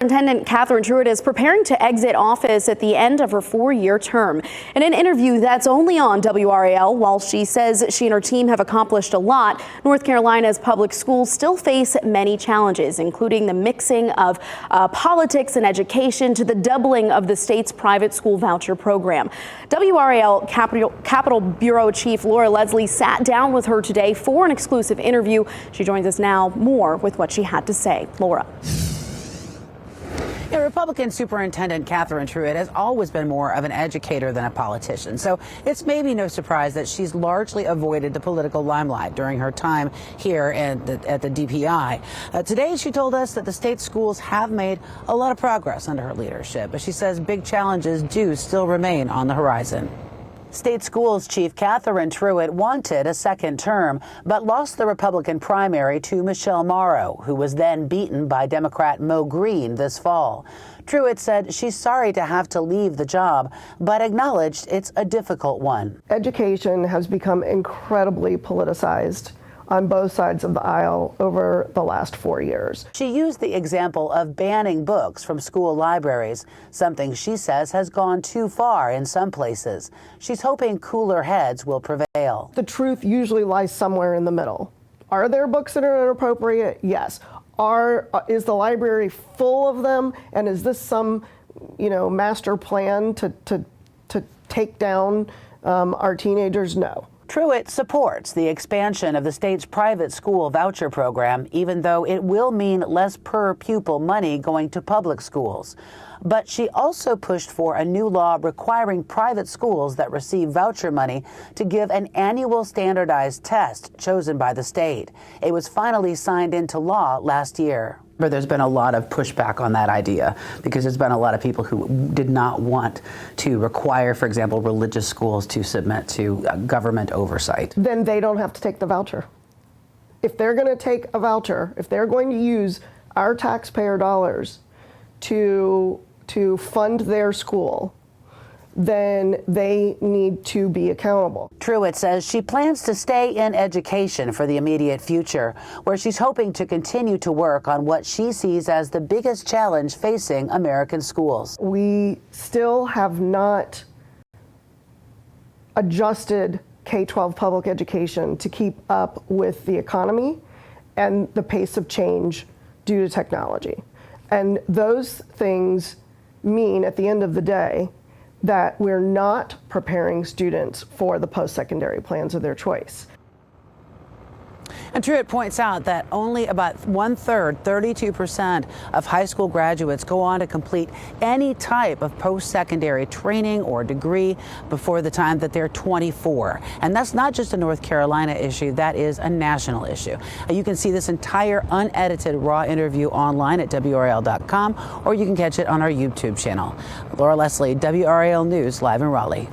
Superintendent Catherine Truitt is preparing to exit office at the end of her 4-year term. In an interview that's only on WRAL, while she says she and her team have accomplished a lot, North Carolina's public schools still face many challenges, including the mixing of politics and education to the doubling of the state's private school voucher program. WRAL Capitol Bureau Chief Laura Leslie sat down with her today for an exclusive interview. She joins us now more with what she had to say. Laura. Republican Superintendent Catherine Truitt has always been more of an educator than a politician, so it's maybe no surprise that she's largely avoided the political limelight during her time here at the DPI. Today, she told us that the state schools have made a lot of progress under her leadership, but she says big challenges do still remain on the horizon. State Schools Chief Catherine Truitt wanted a second term, but lost the Republican primary to Michelle Morrow, who was then beaten by Democrat Mo Green this fall. Truitt said she's sorry to have to leave the job, but acknowledged it's a difficult one. Education has become incredibly politicized on both sides of the aisle over the last 4 years. She used the example of banning books from school libraries, something she says has gone too far in some places. She's hoping cooler heads will prevail. The truth usually lies somewhere in the middle. Are there books that are inappropriate? Yes. Is the library full of them? And is this some, master plan to take down our teenagers? No. Truitt supports the expansion of the state's private school voucher program, even though it will mean less per pupil money going to public schools. But she also pushed for a new law requiring private schools that receive voucher money to give an annual standardized test chosen by the state. It was finally signed into law last year. But there's been a lot of pushback on that idea because there's been a lot of people who did not want to require, for example, religious schools to submit to government oversight. Then they don't have to take the voucher. If they're going to take a voucher, if they're going to use our taxpayer dollars to fund their school, then they need to be accountable. Truitt says she plans to stay in education for the immediate future, where she's hoping to continue to work on what she sees as the biggest challenge facing American schools. We still have not adjusted K-12 public education to keep up with the economy and the pace of change due to technology. And those things mean, at the end of the day, that we're not preparing students for the post-secondary plans of their choice. And Truitt points out that only about 1/3, 32% of high school graduates go on to complete any type of post-secondary training or degree before the time that they're 24. And that's not just a North Carolina issue, that is a national issue. You can see this entire unedited raw interview online at WRAL.com, or you can catch it on our YouTube channel. Laura Leslie, WRAL News, live in Raleigh.